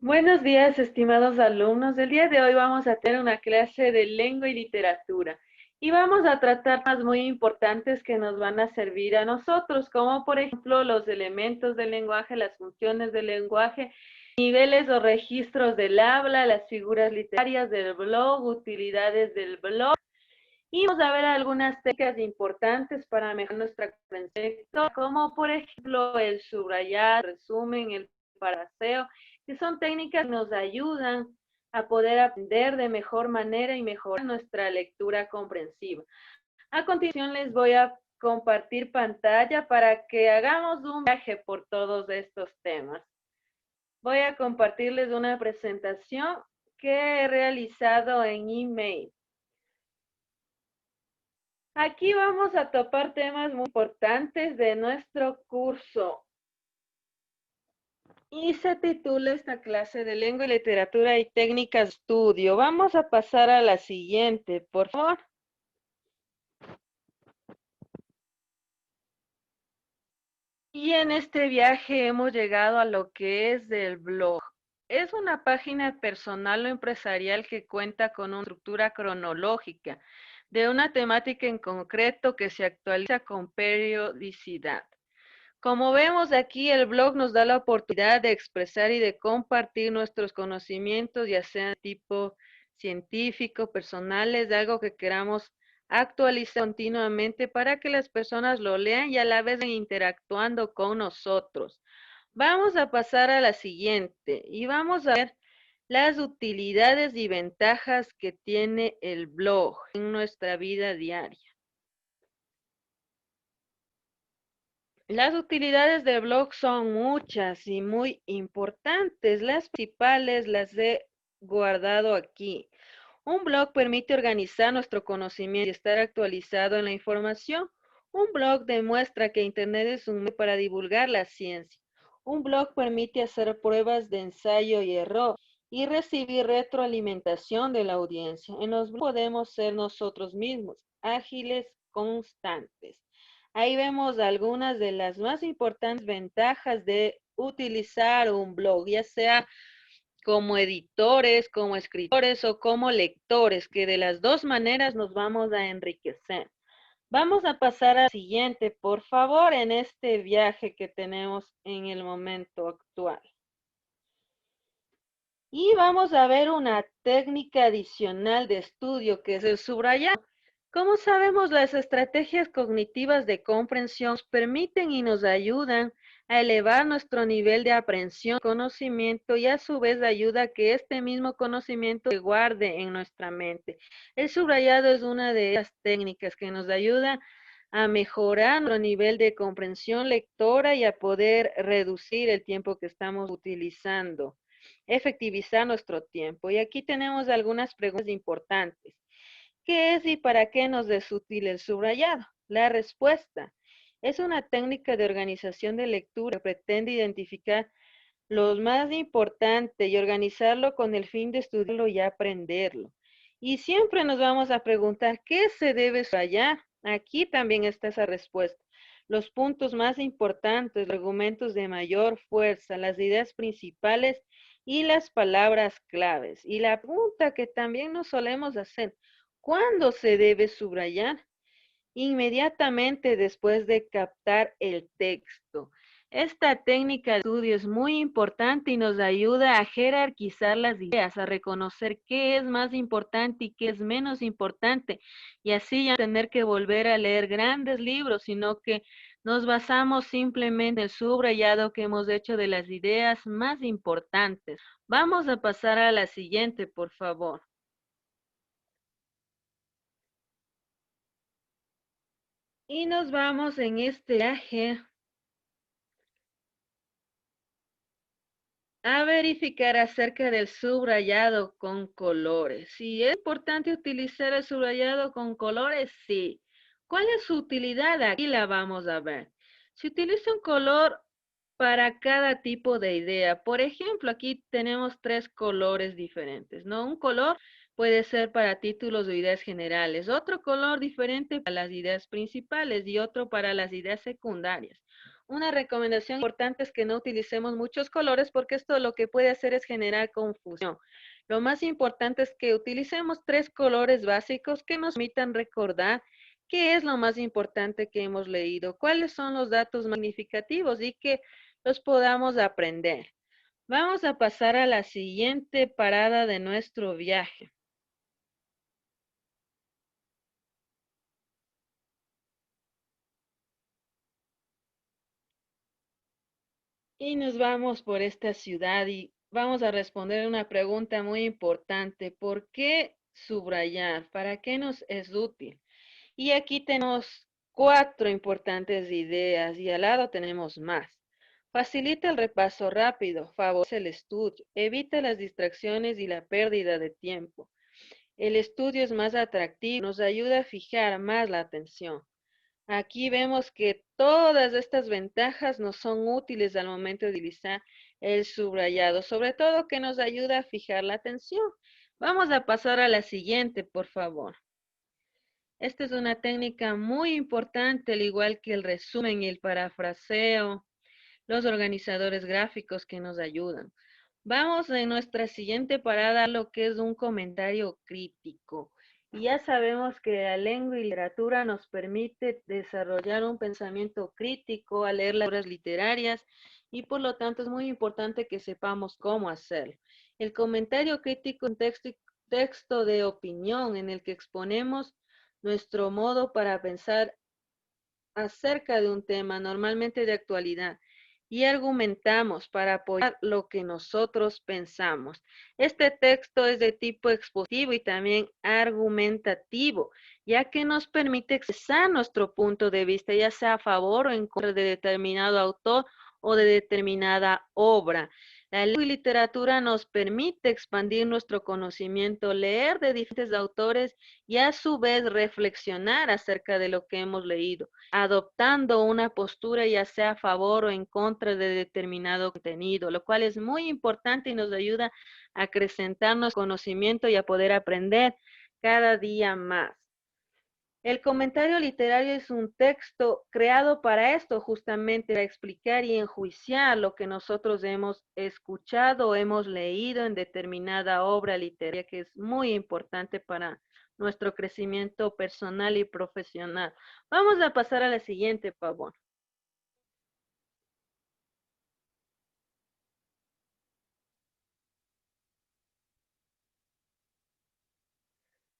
Buenos días, estimados alumnos. El día de hoy vamos a tener una clase de lengua y literatura y vamos a tratar temas muy importantes que nos van a servir a nosotros, como por ejemplo los elementos del lenguaje, las funciones del lenguaje, niveles o registros del habla, las figuras literarias del blog, utilidades del blog. Y vamos a ver algunas técnicas importantes para mejorar nuestra comprensión, como por ejemplo el subrayar, el resumen, el parafraseo, que son técnicas que nos ayudan a poder aprender de mejor manera y mejorar nuestra lectura comprensiva. A continuación les voy a compartir pantalla para que hagamos un viaje por todos estos temas. Voy a compartirles una presentación que he realizado en email. Aquí vamos a topar temas muy importantes de nuestro curso. Y se titula esta clase de lengua y literatura y técnicas de estudio. Vamos a pasar a la siguiente, por favor. Y en este viaje hemos llegado a lo que es el blog. Es una página personal o empresarial que cuenta con una estructura cronológica de una temática en concreto que se actualiza con periodicidad. Como vemos aquí, el blog nos da la oportunidad de expresar y de compartir nuestros conocimientos, ya sean de tipo científico, personales, de algo que queramos actualizar continuamente para que las personas lo lean y a la vez interactuando con nosotros. Vamos a pasar a la siguiente y vamos a ver las utilidades y ventajas que tiene el blog en nuestra vida diaria. Las utilidades del blog son muchas y muy importantes. Las principales las he guardado aquí. Un blog permite organizar nuestro conocimiento y estar actualizado en la información. Un blog demuestra que Internet es un medio para divulgar la ciencia. Un blog permite hacer pruebas de ensayo y error y recibir retroalimentación de la audiencia. En los blogs podemos ser nosotros mismos, ágiles, constantes. Ahí vemos algunas de las más importantes ventajas de utilizar un blog, ya sea como editores, como escritores o como lectores, que de las dos maneras nos vamos a enriquecer. Vamos a pasar al siguiente, por favor, en este viaje que tenemos en el momento actual. Y vamos a ver una técnica adicional de estudio que es el subrayado. Como sabemos, las estrategias cognitivas de comprensión nos permiten y nos ayudan a elevar nuestro nivel de aprehensión, conocimiento y a su vez ayuda a que este mismo conocimiento se guarde en nuestra mente. El subrayado es una de esas técnicas que nos ayuda a mejorar nuestro nivel de comprensión lectora y a poder reducir el tiempo que estamos utilizando, efectivizar nuestro tiempo. Y aquí tenemos algunas preguntas importantes. ¿Qué es y para qué nos es útil el subrayado? La respuesta es una técnica de organización de lectura que pretende identificar lo más importante y organizarlo con el fin de estudiarlo y aprenderlo. Y siempre nos vamos a preguntar, ¿qué se debe subrayar? Aquí también está esa respuesta. Los puntos más importantes, los argumentos de mayor fuerza, las ideas principales y las palabras claves. Y la pregunta que también nos solemos hacer, ¿cuándo se debe subrayar? Inmediatamente después de captar el texto. Esta técnica de estudio es muy importante y nos ayuda a jerarquizar las ideas, a reconocer qué es más importante y qué es menos importante, y así ya no tener que volver a leer grandes libros, sino que nos basamos simplemente en el subrayado que hemos hecho de las ideas más importantes. Vamos a pasar a la siguiente, por favor. Y nos vamos en este viaje a verificar acerca del subrayado con colores. Si es importante utilizar el subrayado con colores, sí. ¿Cuál es su utilidad? Aquí la vamos a ver. Se utiliza un color para cada tipo de idea. Por ejemplo, aquí tenemos tres colores diferentes, ¿no? Un color puede ser para títulos o ideas generales, otro color diferente para las ideas principales y otro para las ideas secundarias. Una recomendación importante es que no utilicemos muchos colores porque esto lo que puede hacer es generar confusión. Lo más importante es que utilicemos 3 colores básicos que nos permitan recordar qué es lo más importante que hemos leído, cuáles son los datos significativos y que los podamos aprender. Vamos a pasar a la siguiente parada de nuestro viaje. Y nos vamos por esta ciudad y vamos a responder una pregunta muy importante. ¿Por qué subrayar? ¿Para qué nos es útil? Y aquí tenemos 4 importantes ideas y al lado tenemos más. Facilita el repaso rápido, favorece el estudio, evita las distracciones y la pérdida de tiempo. El estudio es más atractivo, nos ayuda a fijar más la atención. Aquí vemos que todas estas ventajas nos son útiles al momento de utilizar el subrayado, sobre todo que nos ayuda a fijar la atención. Vamos a pasar a la siguiente, por favor. Esta es una técnica muy importante, al igual que el resumen y el parafraseo, los organizadores gráficos que nos ayudan. Vamos en nuestra siguiente parada a lo que es un comentario crítico. Y ya sabemos que la lengua y literatura nos permite desarrollar un pensamiento crítico al leer las obras literarias y por lo tanto es muy importante que sepamos cómo hacerlo. El comentario crítico es un texto de opinión en el que exponemos nuestro modo para pensar acerca de un tema normalmente de actualidad y argumentamos para apoyar lo que nosotros pensamos. Este texto es de tipo expositivo y también argumentativo, ya que nos permite expresar nuestro punto de vista, ya sea a favor o en contra de determinado autor o de determinada obra. La lengua y literatura nos permite expandir nuestro conocimiento, leer de diferentes autores y a su vez reflexionar acerca de lo que hemos leído, adoptando una postura ya sea a favor o en contra de determinado contenido, lo cual es muy importante y nos ayuda a acrecentarnos conocimiento y a poder aprender cada día más. El comentario literario es un texto creado para esto, justamente para explicar y enjuiciar lo que nosotros hemos escuchado o hemos leído en determinada obra literaria, que es muy importante para nuestro crecimiento personal y profesional. Vamos a pasar a la siguiente, por favor.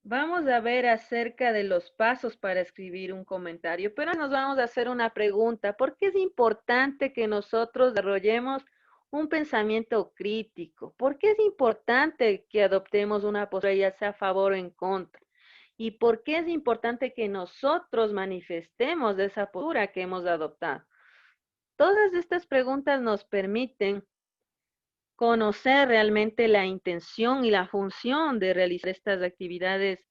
Vamos a ver acerca de los pasos para escribir un comentario, pero nos vamos a hacer una pregunta. ¿Por qué es importante que nosotros desarrollemos un pensamiento crítico? ¿Por qué es importante que adoptemos una postura ya sea a favor o en contra? ¿Y por qué es importante que nosotros manifestemos esa postura que hemos adoptado? Todas estas preguntas nos permiten conocer realmente la intención y la función de realizar estas actividades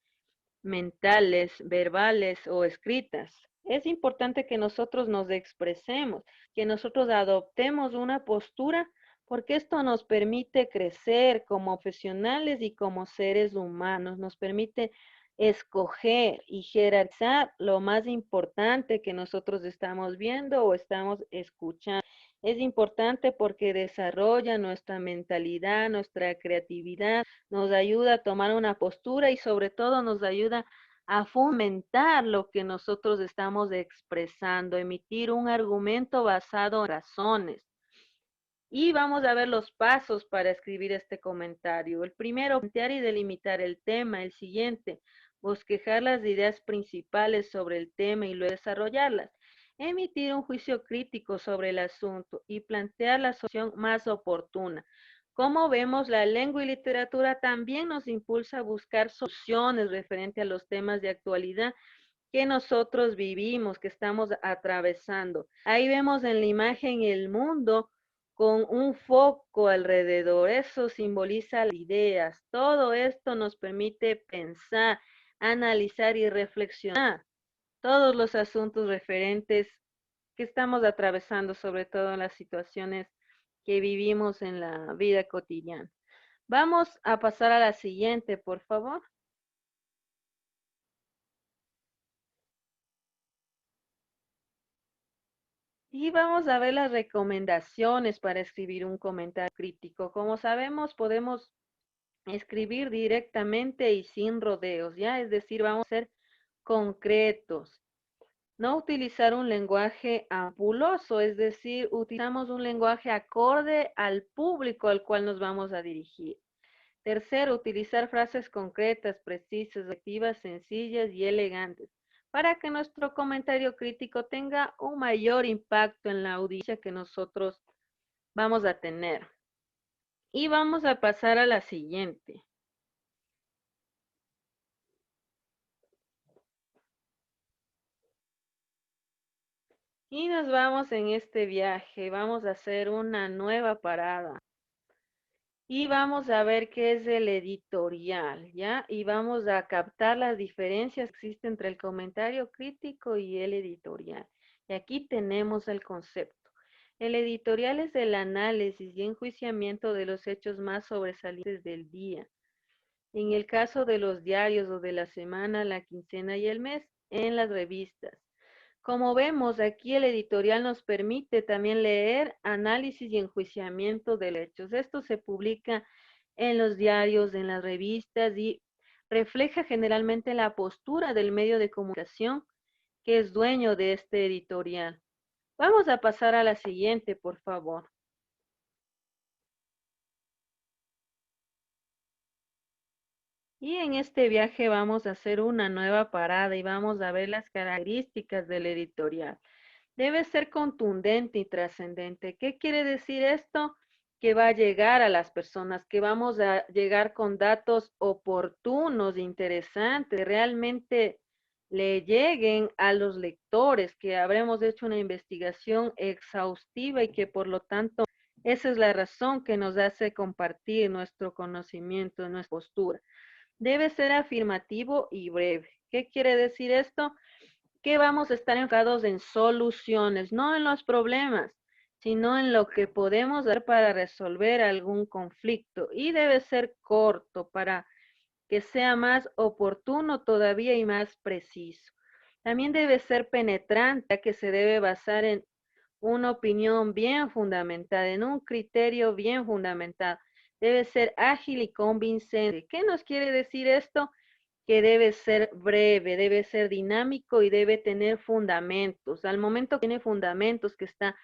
mentales, verbales o escritas. Es importante que nosotros nos expresemos, que nosotros adoptemos una postura, porque esto nos permite crecer como profesionales y como seres humanos, nos permite escoger y jerarquizar lo más importante que nosotros estamos viendo o estamos escuchando. Es importante porque desarrolla nuestra mentalidad, nuestra creatividad, nos ayuda a tomar una postura y sobre todo nos ayuda a fomentar lo que nosotros estamos expresando, emitir un argumento basado en razones. Y vamos a ver los pasos para escribir este comentario. El primero, plantear y delimitar el tema. El siguiente, bosquejar las ideas principales sobre el tema y luego desarrollarlas. Emitir un juicio crítico sobre el asunto y plantear la solución más oportuna. Como vemos, la lengua y literatura también nos impulsa a buscar soluciones referente a los temas de actualidad que nosotros vivimos, que estamos atravesando. Ahí vemos en la imagen el mundo con un foco alrededor. Eso simboliza las ideas. Todo esto nos permite pensar, analizar y reflexionar todos los asuntos referentes que estamos atravesando, sobre todo en las situaciones que vivimos en la vida cotidiana. Vamos a pasar a la siguiente, por favor. Y vamos a ver las recomendaciones para escribir un comentario crítico. Como sabemos, podemos escribir directamente y sin rodeos, ¿ya? Es decir, vamos a ser concretos. No utilizar un lenguaje ampuloso, es decir, utilizamos un lenguaje acorde al público al cual nos vamos a dirigir. Tercero, utilizar frases concretas, precisas, efectivas, sencillas y elegantes para que nuestro comentario crítico tenga un mayor impacto en la audiencia que nosotros vamos a tener. Y vamos a pasar a la siguiente. Y nos vamos en este viaje, vamos a hacer una nueva parada. Y vamos a ver qué es el editorial, ¿ya? Y vamos a captar las diferencias que existen entre el comentario crítico y el editorial. Y aquí tenemos el concepto. El editorial es el análisis y enjuiciamiento de los hechos más sobresalientes del día. En el caso de los diarios o de la semana, la quincena y el mes, en las revistas. Como vemos, aquí el editorial nos permite también leer análisis y enjuiciamiento de hechos. Esto se publica en los diarios, en las revistas y refleja generalmente la postura del medio de comunicación que es dueño de este editorial. Vamos a pasar a la siguiente, por favor. Y en este viaje vamos a hacer una nueva parada y vamos a ver las características del editorial. Debe ser contundente y trascendente. ¿Qué quiere decir esto? Que va a llegar a las personas, que vamos a llegar con datos oportunos, interesantes, que realmente le lleguen a los lectores, que habremos hecho una investigación exhaustiva y que por lo tanto esa es la razón que nos hace compartir nuestro conocimiento, nuestra postura. Debe ser afirmativo y breve. ¿Qué quiere decir esto? Que vamos a estar enfocados en soluciones, no en los problemas, sino en lo que podemos dar para resolver algún conflicto. Y debe ser corto para que sea más oportuno todavía y más preciso. También debe ser penetrante, ya que se debe basar en una opinión bien fundamentada, en un criterio bien fundamentado. Debe ser ágil y convincente. ¿Qué nos quiere decir esto? Que debe ser breve, debe ser dinámico y debe tener fundamentos. Al momento que tiene fundamentos, que está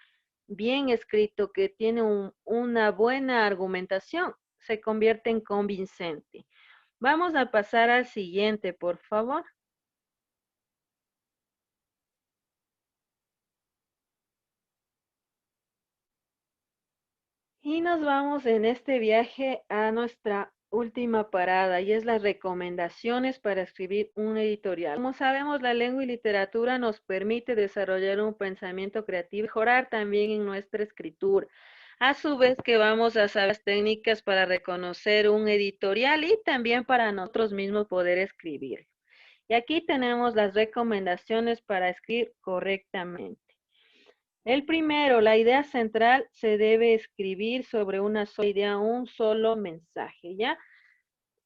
bien escrito, que tiene una buena argumentación, se convierte en convincente. Vamos a pasar al siguiente, por favor. Y nos vamos en este viaje a nuestra última parada y es las recomendaciones para escribir un editorial. Como sabemos, la lengua y literatura nos permite desarrollar un pensamiento creativo y mejorar también en nuestra escritura. A su vez que vamos a saber las técnicas para reconocer un editorial y también para nosotros mismos poder escribir. Y aquí tenemos las recomendaciones para escribir correctamente. El primero, la idea central se debe escribir sobre una sola idea, un solo mensaje, ¿ya?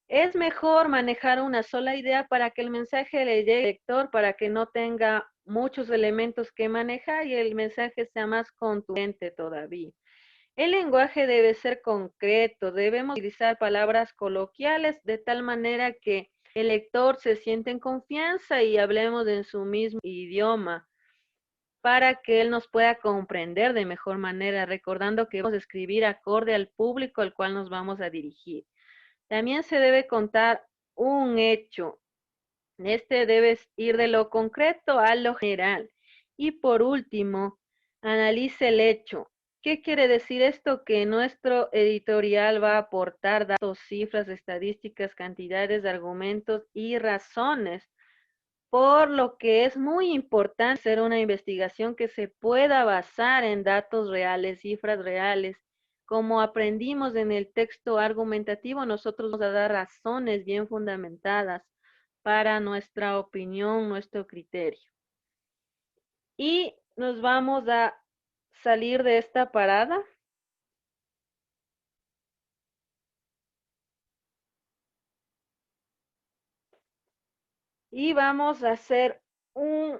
Es mejor manejar una sola idea para que el mensaje le llegue al lector, para que no tenga muchos elementos que manejar y el mensaje sea más contundente todavía. El lenguaje debe ser concreto, debemos utilizar palabras coloquiales de tal manera que el lector se sienta en confianza y hablemos en su mismo idioma para que él nos pueda comprender de mejor manera, recordando que vamos a escribir acorde al público al cual nos vamos a dirigir. También se debe contar un hecho. Este debe ir de lo concreto a lo general. Y por último, analice el hecho. ¿Qué quiere decir esto? Que nuestro editorial va a aportar datos, cifras, estadísticas, cantidades, argumentos y razones, por lo que es muy importante hacer una investigación que se pueda basar en datos reales, cifras reales. Como aprendimos en el texto argumentativo, nosotros vamos a dar razones bien fundamentadas para nuestra opinión, nuestro criterio. Y nos vamos a salir de esta parada y vamos a hacer un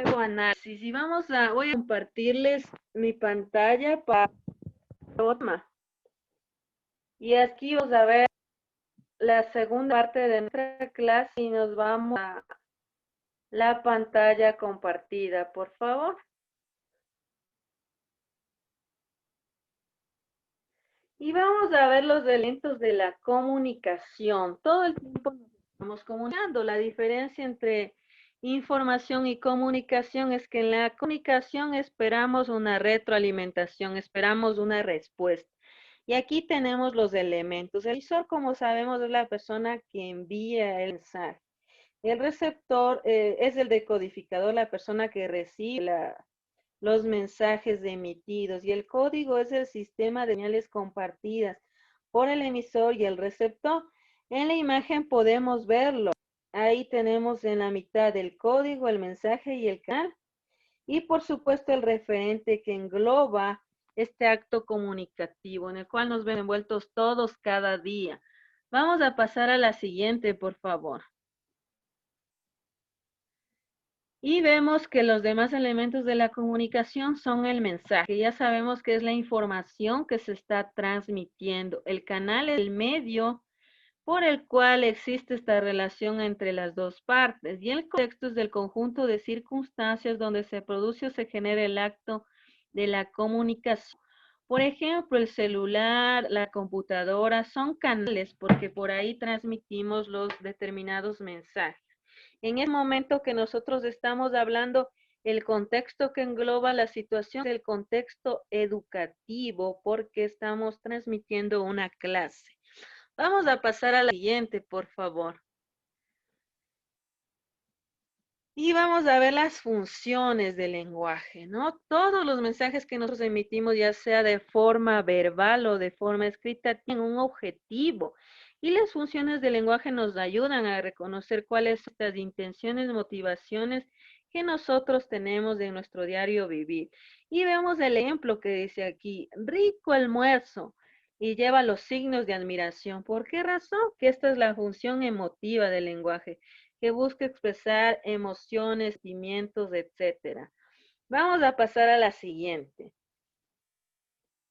nuevo análisis y voy a compartirles mi pantalla para Otma. Y aquí vamos a ver la segunda parte de nuestra clase y nos vamos a la pantalla compartida, por favor. Y vamos a ver los elementos de la comunicación. Todo el tiempo nos estamos comunicando. La diferencia entre información y comunicación es que en la comunicación esperamos una retroalimentación, esperamos una respuesta. Y aquí tenemos los elementos. El emisor, como sabemos, es la persona que envía el mensaje. El receptor es el decodificador, la persona que recibe los mensajes emitidos, y el código es el sistema de señales compartidas por el emisor y el receptor. En la imagen podemos verlo. Ahí tenemos en la mitad el código, el mensaje y el canal. Y por supuesto el referente que engloba este acto comunicativo en el cual nos ven envueltos todos cada día. Vamos a pasar a la siguiente, por favor. Y vemos que los demás elementos de la comunicación son el mensaje. Ya sabemos que es la información que se está transmitiendo. El canal es el medio por el cual existe esta relación entre las dos partes. Y el contexto es del conjunto de circunstancias donde se produce o se genera el acto de la comunicación. Por ejemplo, el celular, la computadora son canales porque por ahí transmitimos los determinados mensajes. En el momento que nosotros estamos hablando, el contexto que engloba la situación es el contexto educativo porque estamos transmitiendo una clase. Vamos a pasar a la siguiente, por favor. Y vamos a ver las funciones del lenguaje, ¿no? Todos los mensajes que nosotros emitimos, ya sea de forma verbal o de forma escrita, tienen un objetivo. Y las funciones del lenguaje nos ayudan a reconocer cuáles son las intenciones, motivaciones que nosotros tenemos en nuestro diario vivir. Y vemos el ejemplo que dice aquí, rico almuerzo, y lleva los signos de admiración. ¿Por qué razón? Que esta es la función emotiva del lenguaje, que busca expresar emociones, sentimientos, etcétera. Vamos a pasar a la siguiente.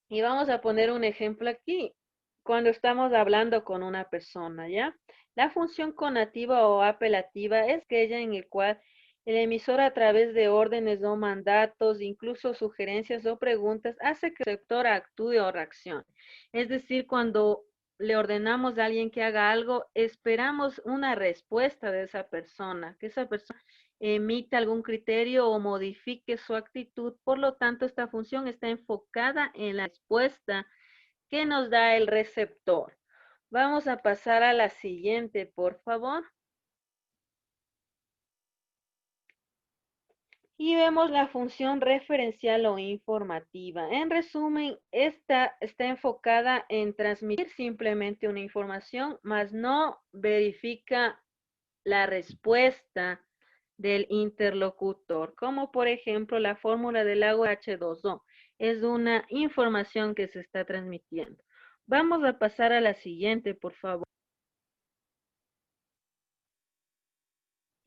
Y vamos a poner un ejemplo aquí. Cuando estamos hablando con una persona, ¿ya? La función conativa o apelativa es aquella en el cual el emisor a través de órdenes o mandatos, incluso sugerencias o preguntas, hace que el receptor actúe o reaccione. Es decir, cuando le ordenamos a alguien que haga algo, esperamos una respuesta de esa persona, que esa persona emite algún criterio o modifique su actitud. Por lo tanto, esta función está enfocada en la respuesta que nos da el receptor. Vamos a pasar a la siguiente, por favor. Y vemos la función referencial o informativa. En resumen, esta está enfocada en transmitir simplemente una información, mas no verifica la respuesta del interlocutor, como por ejemplo la fórmula del agua H2O. Es una información que se está transmitiendo. Vamos a pasar a la siguiente, por favor.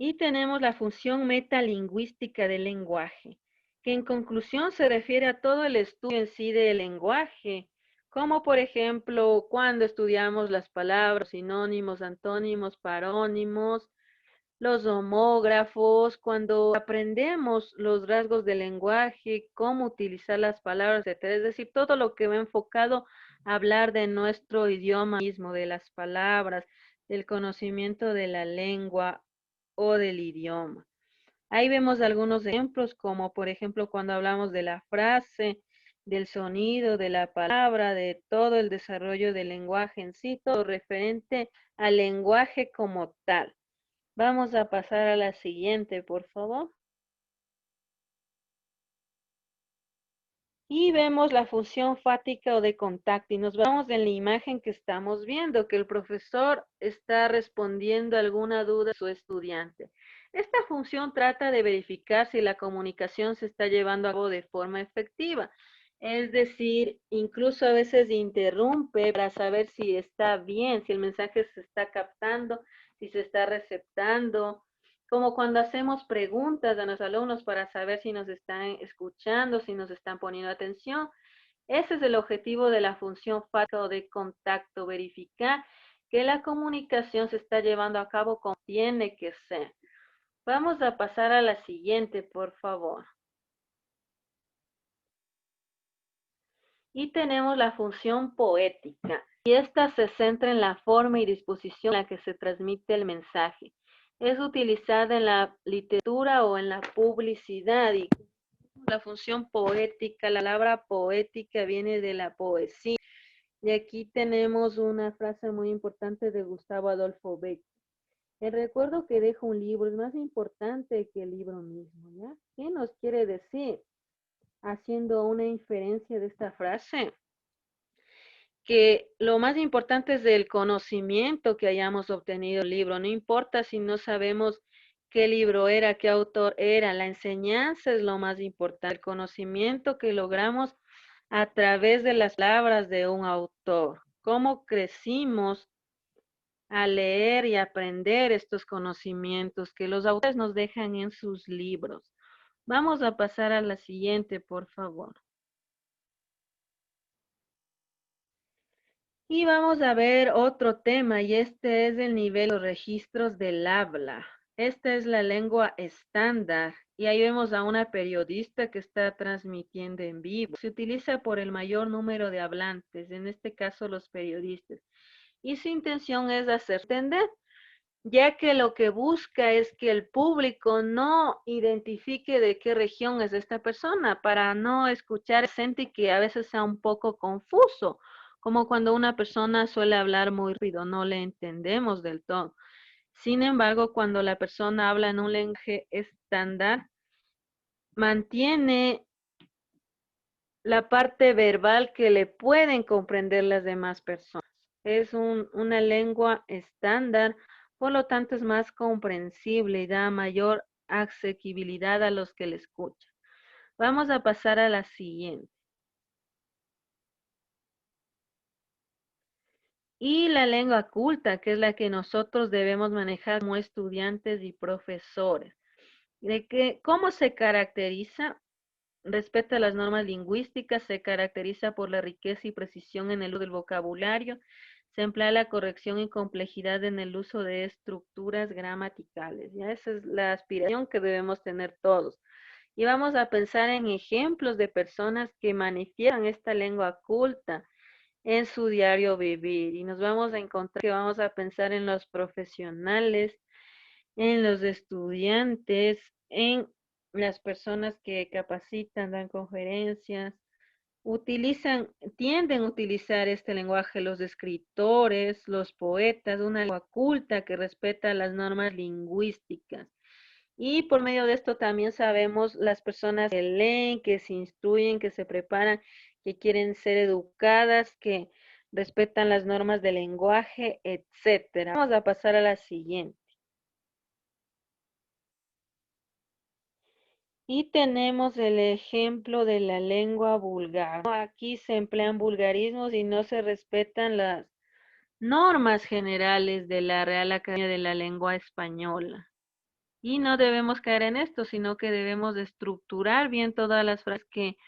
Y tenemos la función metalingüística del lenguaje, que en conclusión se refiere a todo el estudio en sí del lenguaje, como por ejemplo cuando estudiamos las palabras, sinónimos, antónimos, parónimos, los homógrafos, cuando aprendemos los rasgos del lenguaje, cómo utilizar las palabras, etcétera. Es decir, todo lo que va enfocado a hablar de nuestro idioma mismo, de las palabras, del conocimiento de la lengua o del idioma. Ahí vemos algunos ejemplos, como por ejemplo cuando hablamos de la frase, del sonido, de la palabra, de todo el desarrollo del lenguaje en sí, todo referente al lenguaje como tal. Vamos a pasar a la siguiente, por favor. Y vemos la función fática o de contacto y nos vamos en la imagen que estamos viendo, que el profesor está respondiendo alguna duda a su estudiante. Esta función trata de verificar si la comunicación se está llevando a cabo de forma efectiva. Es decir, incluso a veces interrumpe para saber si está bien, si el mensaje se está captando, si se está receptando, como cuando hacemos preguntas a los alumnos para saber si nos están escuchando, si nos están poniendo atención. Ese es el objetivo de la función FATCA o de contacto, verificar que la comunicación se está llevando a cabo como tiene que ser. Vamos a pasar a la siguiente, por favor. Y tenemos la función poética, y esta se centra en la forma y disposición en la que se transmite el mensaje. Es utilizada en la literatura o en la publicidad. Y la función poética, la palabra poética viene de la poesía. Y aquí tenemos una frase muy importante de Gustavo Adolfo Bécquer. El recuerdo que deja un libro es más importante que el libro mismo, ¿ya? ¿Qué nos quiere decir? Haciendo una inferencia de esta frase, que lo más importante es el conocimiento que hayamos obtenido del libro. No importa si no sabemos qué libro era, qué autor era, la enseñanza es lo más importante, el conocimiento que logramos a través de las palabras de un autor. Cómo crecimos a leer y aprender estos conocimientos que los autores nos dejan en sus libros. Vamos a pasar a la siguiente, por favor. Y vamos a ver otro tema, y este es el nivel de los registros del habla. Esta es la lengua estándar, y ahí vemos a una periodista que está transmitiendo en vivo. Se utiliza por el mayor número de hablantes, en este caso los periodistas, y su intención es hacer entender, ya que lo que busca es que el público no identifique de qué región es esta persona, para no escuchar acento y que a veces sea un poco confuso, como cuando una persona suele hablar muy rápido, no le entendemos del todo. Sin embargo, cuando la persona habla en un lenguaje estándar, mantiene la parte verbal que le pueden comprender las demás personas. Es una lengua estándar, por lo tanto es más comprensible y da mayor asequibilidad a los que le escuchan. Vamos a pasar a la siguiente. Y la lengua culta, que es la que nosotros debemos manejar como estudiantes y profesores. ¿Cómo se caracteriza? Respecto a las normas lingüísticas, se caracteriza por la riqueza y precisión en el uso del vocabulario. Se emplea la corrección y complejidad en el uso de estructuras gramaticales. ¿Ya? Esa es la aspiración que debemos tener todos. Y vamos a pensar en ejemplos de personas que manifiestan esta lengua culta en su diario vivir. Y nos vamos a encontrar que vamos a pensar en los profesionales, en los estudiantes, en las personas que capacitan, dan conferencias, utilizan, tienden a utilizar este lenguaje, los escritores, los poetas, una lengua culta que respeta las normas lingüísticas. Y por medio de esto también sabemos las personas que leen, que se instruyen, que se preparan, que quieren ser educadas, que respetan las normas del lenguaje, etcétera. Vamos a pasar a la siguiente. Y tenemos el ejemplo de la lengua vulgar, ¿no? Aquí se emplean vulgarismos y no se respetan las normas generales de la Real Academia de la Lengua Española. Y no debemos caer en esto, sino que debemos de estructurar bien todas las frases que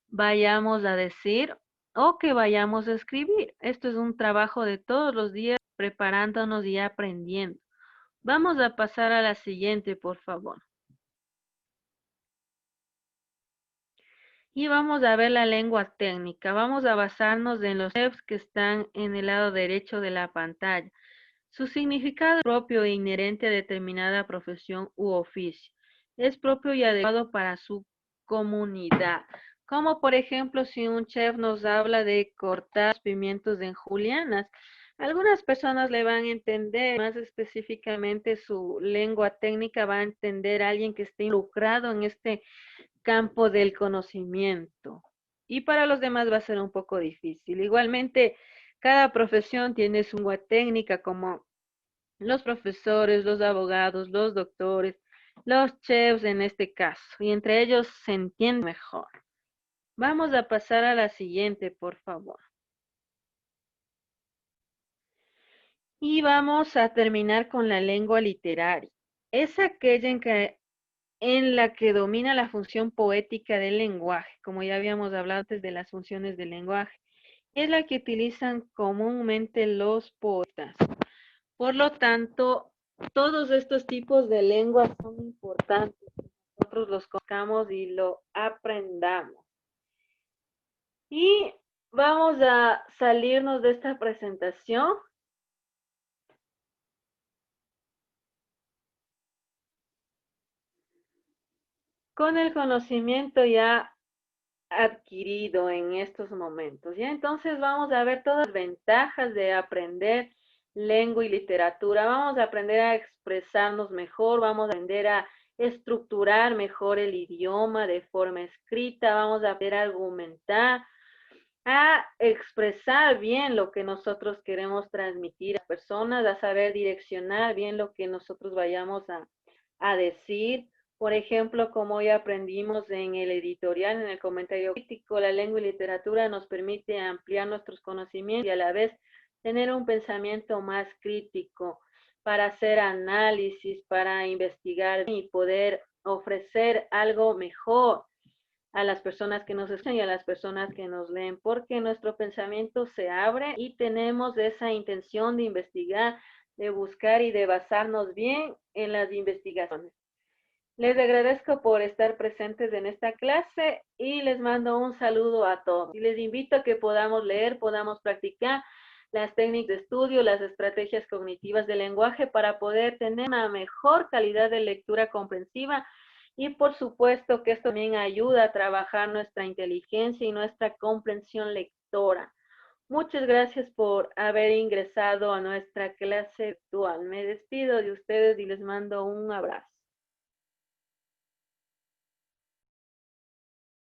vayamos a decir o que vayamos a escribir. Esto es un trabajo de todos los días, preparándonos y aprendiendo. Vamos a pasar a la siguiente, por favor. Y vamos a ver la lengua técnica. Vamos a basarnos en los verbos que están en el lado derecho de la pantalla. Su significado es propio e inherente a determinada profesión u oficio. Es propio y adecuado para su comunidad. Como por ejemplo, si un chef nos habla de cortar pimientos en julianas, algunas personas le van a entender, más específicamente su lengua técnica va a entender a alguien que esté involucrado en este campo del conocimiento. Y para los demás va a ser un poco difícil. Igualmente, cada profesión tiene su lengua técnica, como los profesores, los abogados, los doctores, los chefs en este caso, y entre ellos se entiende mejor. Vamos a pasar a la siguiente, por favor. Y vamos a terminar con la lengua literaria. es aquella en la que domina la función poética del lenguaje, como ya habíamos hablado antes de las funciones del lenguaje. Es la que utilizan comúnmente los poetas. Por lo tanto, todos estos tipos de lenguas son importantes que nosotros los conozcamos y lo aprendamos. Y vamos a salirnos de esta presentación con el conocimiento ya adquirido en estos momentos. ¿Ya? Entonces vamos a ver todas las ventajas de aprender lengua y literatura. Vamos a aprender a expresarnos mejor, vamos a aprender a estructurar mejor el idioma de forma escrita, vamos a aprender a argumentar, a expresar bien lo que nosotros queremos transmitir a personas, a saber direccionar bien lo que nosotros vayamos a decir. Por ejemplo, como ya aprendimos en el editorial, en el comentario crítico, la lengua y literatura nos permite ampliar nuestros conocimientos y a la vez tener un pensamiento más crítico para hacer análisis, para investigar y poder ofrecer algo mejor a las personas que nos escuchan y a las personas que nos leen, porque nuestro pensamiento se abre y tenemos esa intención de investigar, de buscar y de basarnos bien en las investigaciones. Les agradezco por estar presentes en esta clase y les mando un saludo a todos. Y les invito a que podamos leer, podamos practicar las técnicas de estudio, las estrategias cognitivas del lenguaje para poder tener una mejor calidad de lectura comprensiva y por supuesto que esto también ayuda a trabajar nuestra inteligencia y nuestra comprensión lectora. Muchas gracias por haber ingresado a nuestra clase virtual. Me despido de ustedes y les mando un abrazo.